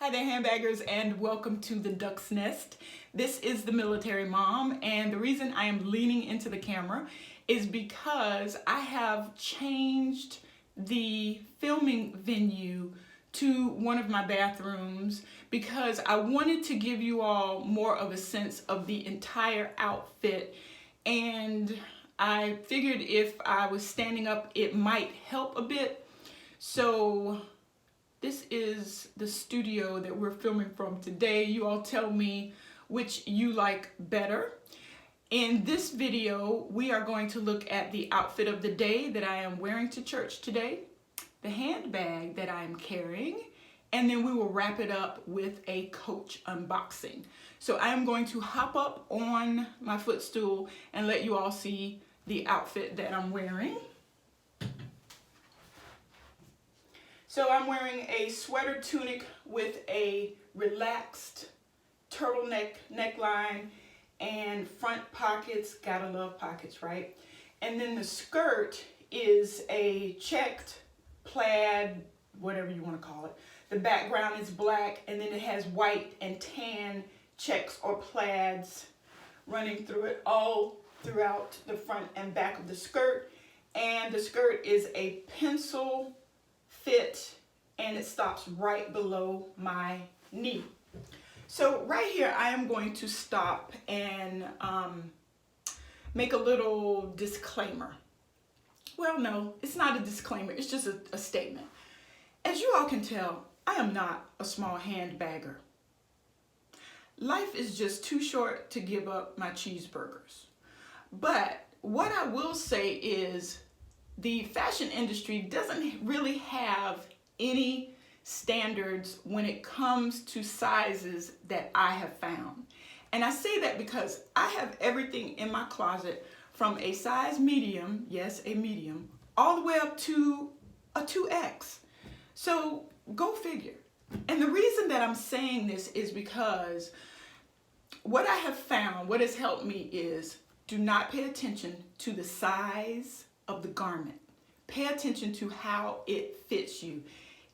Hi there, handbaggers, and welcome to the Duck's Nest. This is the military mom, and the reason I am leaning into the camera is because I have changed the filming venue to one of my bathrooms because I wanted to give you all more of a sense of the entire outfit, and I figured if I was standing up it might help a bit. So this is the studio that we're filming from today. You all tell me which you like better. In this video, we are going to look at the outfit of the day that I am wearing to church today, the handbag that I am carrying, and then we will wrap it up with a Coach unboxing. So I am going to hop up on my footstool and let you all see the outfit that I'm wearing. So I'm wearing a sweater tunic with a relaxed turtleneck neckline and front pockets. Gotta love pockets, right? And then the skirt is a checked plaid, whatever you want to call it. The background is black, and then it has white and tan checks or plaids running through it all throughout the front and back of the skirt. And the skirt is a pencil fit, and it stops right below my knee. So right here I am going to stop and make a little disclaimer. Well, no, it's not a disclaimer, it's just a statement. As you all can tell, I am not a small handbagger. Life is just too short to give up my cheeseburgers. But what I will say is the fashion industry doesn't really have any standards when it comes to sizes that I have found. And I say that because I have everything in my closet from a size medium, yes, a medium, all the way up to a 2X. So go figure. And the reason that I'm saying this is because what I have found, what has helped me is do not pay attention to the size of the garment. Pay attention to how it fits you.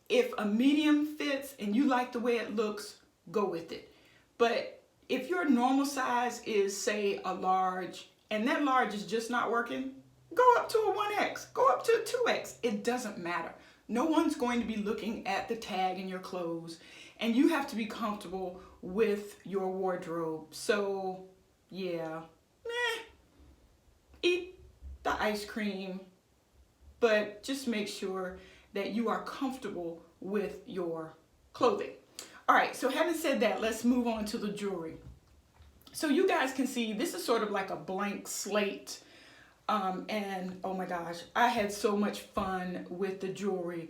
If a medium fits and you like the way it looks, go with it. But if your normal size is, say, a large, and that large is just not working, go up to a 1X, go up to a 2X. It doesn't matter. No one's going to be looking at the tag in your clothes, and you have to be comfortable with your wardrobe. So, yeah, eat the ice cream, but just make sure that you are comfortable with your clothing. All right, so having said that, let's move on to the jewelry. So you guys can see this is sort of like a blank slate. And oh my gosh, I had so much fun with the jewelry.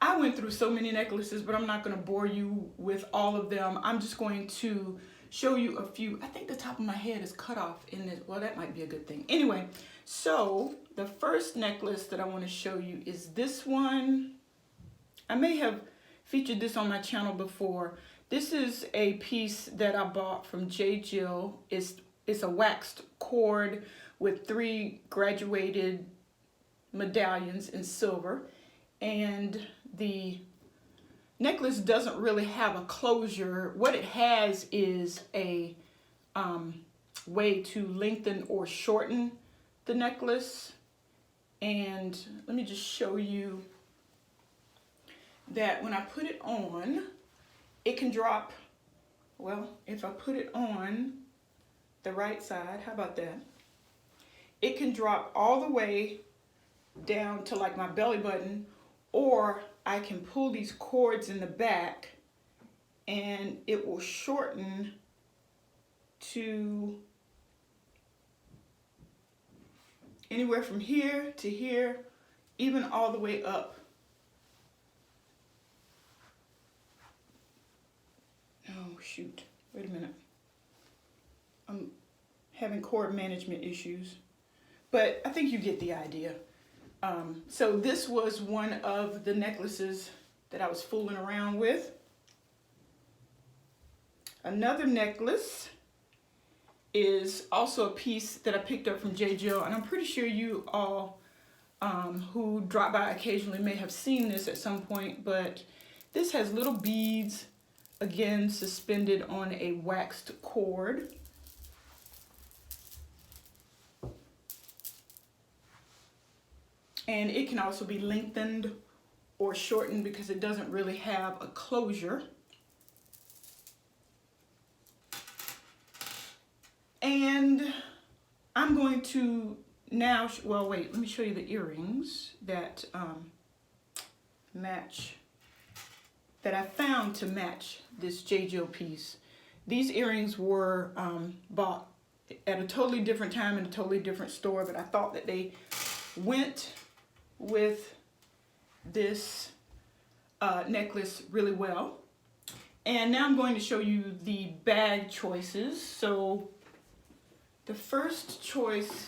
I went through so many necklaces, but I'm not gonna bore you with all of them. I'm just going to show you a few. I think the top of my head is cut off in this. Well, that might be a good thing. Anyway, so the first necklace that I want to show you is this one. I may have featured this on my channel before. This is a piece that I bought from J. Jill. It's a waxed cord with 3 graduated medallions in silver. And the necklace doesn't really have a closure. What it has is a way to lengthen or shorten the necklace. And let me just show you that when I put it on, it can drop. Well, if I put it on the right side, how about that? It can drop all the way down to like my belly button, or I can pull these cords in the back and it will shorten to anywhere from here to here, even all the way up. Oh shoot, wait a minute. I'm having cord management issues, but I think you get the idea. So this was one of the necklaces that I was fooling around with. Another necklace is also a piece that I picked up from J. Jill, and I'm pretty sure you all who drop by occasionally may have seen this at some point, but this has little beads again suspended on a waxed cord. And it can also be lengthened or shortened because it doesn't really have a closure. And I'm going to now, well, wait, let me show you the earrings that match, that I found to match this J. Jill piece. These earrings were bought at a totally different time in a totally different store, but I thought that they went with this necklace really well. And now I'm going to show you the bag choices. So the first choice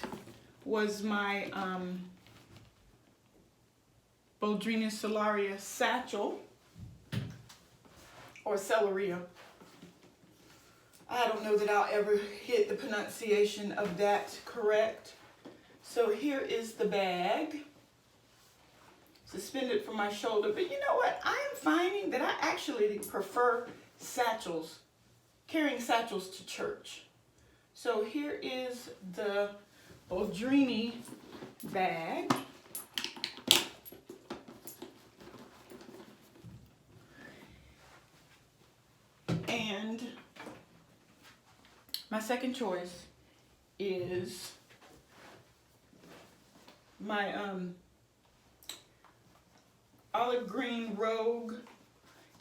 was my Boldrina Solaria satchel, or Celeria. I don't know that I'll ever hit the pronunciation of that correct. So here is the bag, suspended from my shoulder. But you know what? I am finding that I actually prefer satchels, carrying satchels to church. So here is the Boldrini bag. And my second choice is my olive green Rogue.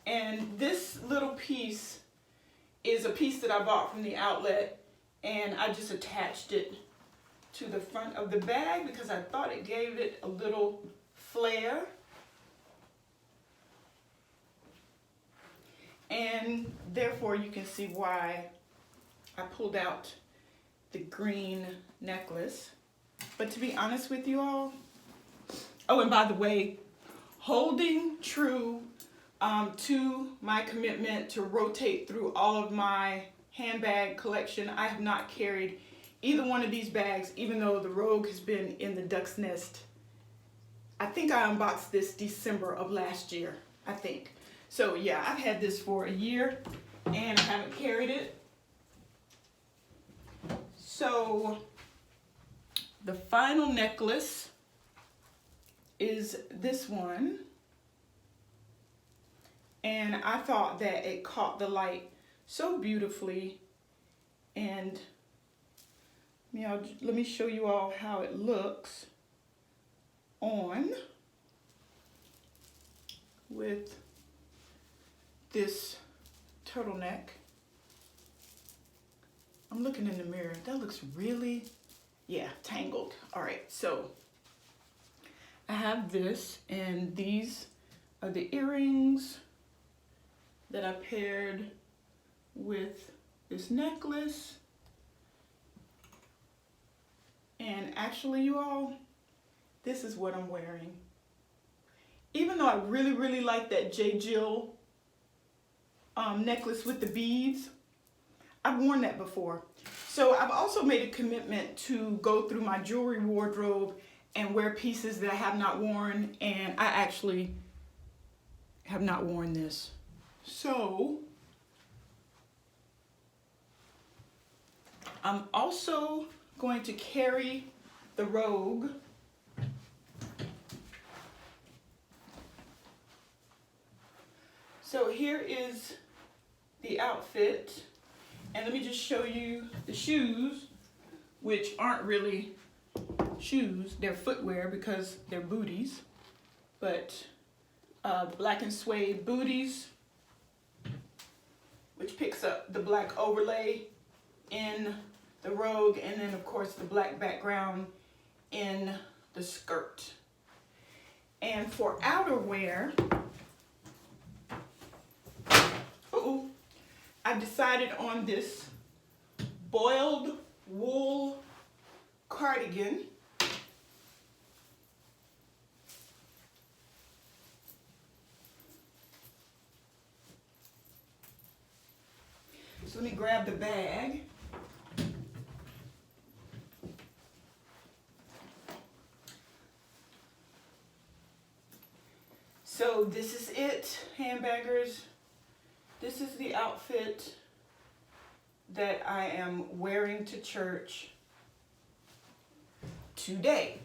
And this little piece is a piece that I bought from the outlet, and I just attached it to the front of the bag because I thought it gave it a little flair. And therefore you can see why I pulled out the green necklace. But to be honest with you all, oh, and by the way, holding true to my commitment to rotate through all of my handbag collection, I have not carried either one of these bags, even though the Rogue has been in the duck's nest. I think I unboxed this December of last year, I think. So yeah, I've had this for a year and I haven't carried it. So the final necklace is this one. And I thought that it caught the light so beautifully. And let me show you all how it looks on with this turtleneck. I'm looking in the mirror. That looks really, yeah, tangled. All right, so I have this, and these are the earrings that I paired with this necklace. And actually, you all, this is what I'm wearing. Even though I really, really like that J. Jill necklace with the beads, I've worn that before. So I've also made a commitment to go through my jewelry wardrobe and wear pieces that I have not worn, and I actually have not worn this. So I'm also going to carry the Rogue. So here is the outfit, and let me just show you the shoes, which aren't really shoes, they're footwear because they're booties, but black and suede booties, which picks up the black overlay in the Rogue, and then of course the black background in the skirt. And for outerwear, I decided on this boiled wool cardigan. So let me grab the bag. So this is it, handbaggers. This is the outfit that I am wearing to church today.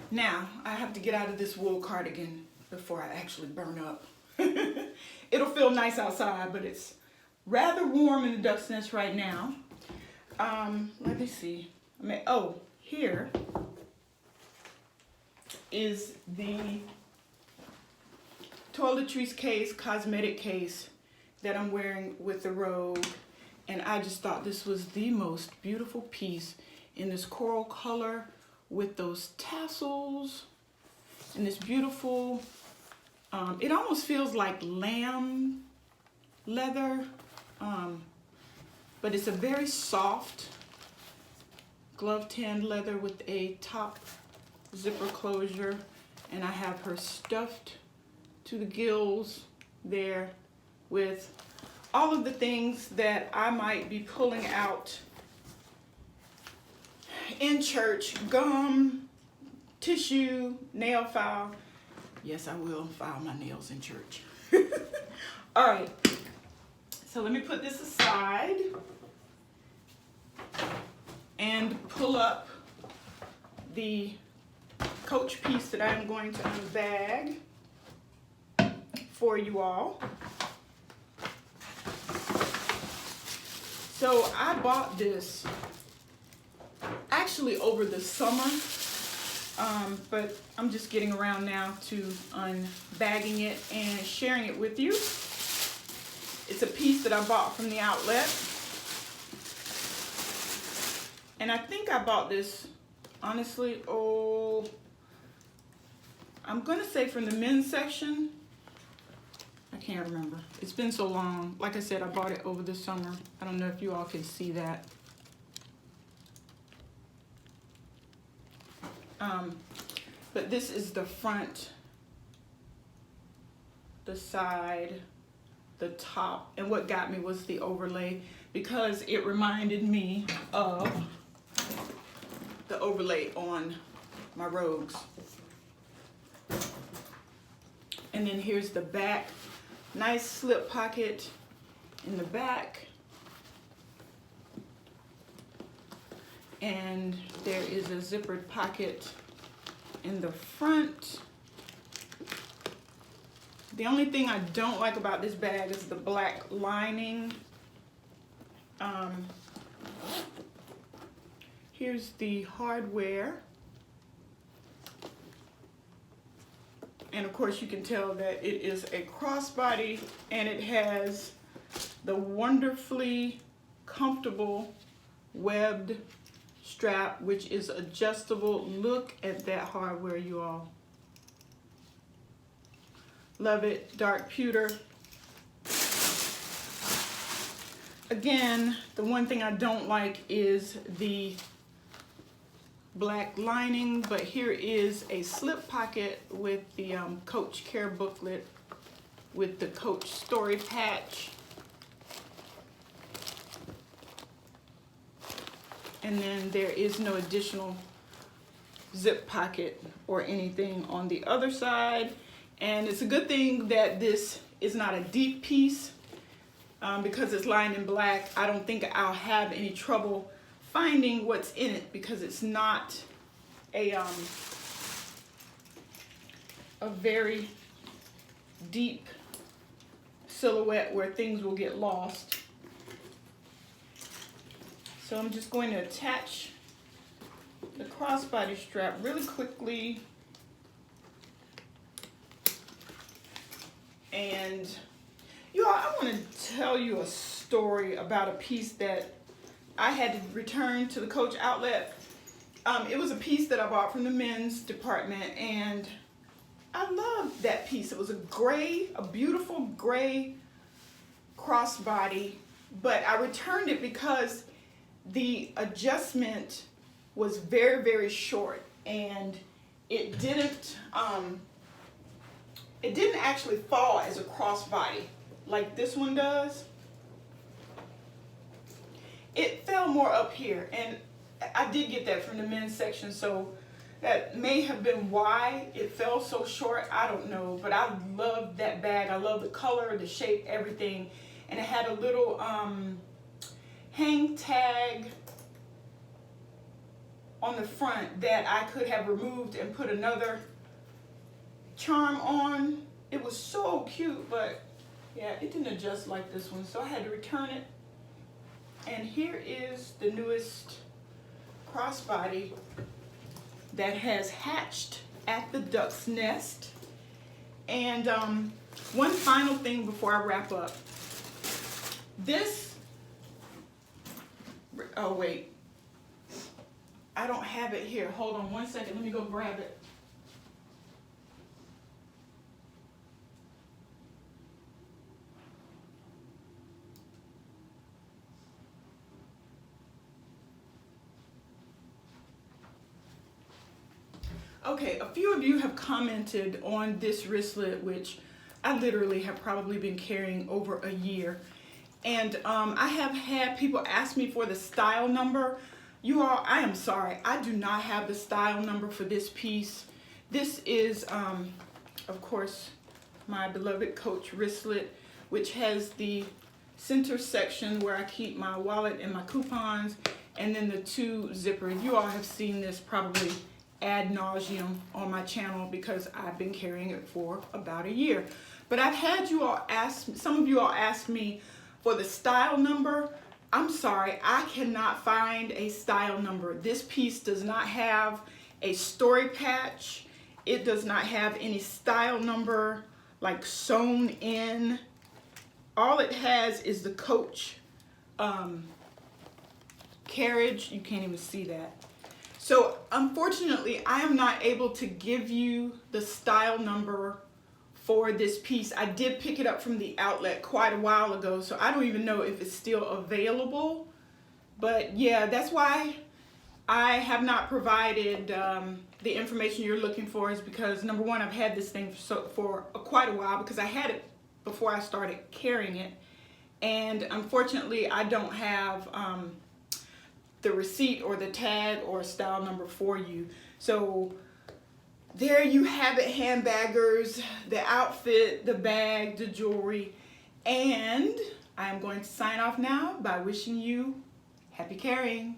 Now, I have to get out of this wool cardigan before I actually burn up. It'll feel nice outside, but it's rather warm in the duck's nest right now. Let me see. Here is the toiletries case, cosmetic case that I'm wearing with the robe. And I just thought this was the most beautiful piece in this coral color with those tassels and this beautiful, it almost feels like lamb leather, but it's a very soft glove tanned leather with a top zipper closure, and I have her stuffed to the gills there with all of the things that I might be pulling out in church: gum, tissue, nail file. Yes, I will file my nails in church. All right, so let me put this aside and pull up the Coach piece that I'm going to unbag for you all. So I bought this actually over the summer, but I'm just getting around now to unbagging it and sharing it with you. It's a piece that I bought from the outlet, and I think I bought this, honestly, I'm gonna say from the men's section. I can't remember. It's been so long. Like I said, I bought it over the summer. I don't know if you all can see that. But this is the front, the side, the top, and what got me was the overlay, because it reminded me of the overlay on my robes. And then here's the back. Nice slip pocket in the back. And there is a zippered pocket in the front. The only thing I don't like about this bag is the black lining. Here's the hardware. And of course you can tell that it is a crossbody, and it has the wonderfully comfortable webbed strap, which is adjustable. Look at that hardware, you all. Love it. Dark pewter. Again, the one thing I don't like is the black lining, but here is a slip pocket with the Coach Care booklet with the Coach story patch. And then there is no additional zip pocket or anything on the other side. And it's a good thing that this is not a deep piece, because it's lined in black. I don't think I'll have any trouble finding what's in it, because it's not a very deep silhouette where things will get lost. So I'm just going to attach the crossbody strap really quickly. And you all, I want to tell you a story about a piece that I had to return to the Coach outlet. It was a piece that I bought from the men's department, and I loved that piece. It was a beautiful gray crossbody, but I returned it because the adjustment was very, very short, and it didn't actually fall as a crossbody like this one does. It fell more up here, and I did get that from the men's section, so That may have been why it fell so short. I don't know, but I love that bag. I love the color, the shape, everything. And it had a little hang tag on the front that I could have removed and put another charm on. It was so cute, but yeah, it didn't adjust like this one, so I had to return it. And here is the newest crossbody that has hatched at the duck's nest. And one final thing before I wrap up. This, oh wait, I don't have it here. Hold on one second, let me go grab it. Okay, a few of you have commented on this wristlet, which I literally have probably been carrying over a year. And I have had people ask me for the style number. You all, I am sorry, I do not have the style number for this piece. This is, of course, my beloved Coach wristlet, which has the center section where I keep my wallet and my coupons, and then the two zippers. You all have seen this probably ad nauseum on my channel because I've been carrying it for about a year. But I've had you all ask, some of you all ask me for the style number. I'm sorry, I cannot find a style number. This piece does not have a story patch. It does not have any style number like sewn in. All it has is the Coach carriage. You can't even see that. So unfortunately, I am not able to give you the style number for this piece. I did pick it up from the outlet quite a while ago, so I don't even know if it's still available. But yeah, that's why I have not provided the information you're looking for, is because number one, I've had this thing for quite a while, because I had it before I started carrying it. And unfortunately, I don't have the receipt or the tag or style number for you. So there you have it, handbaggers, the outfit, the bag, the jewelry. And I am going to sign off now by wishing you happy carrying.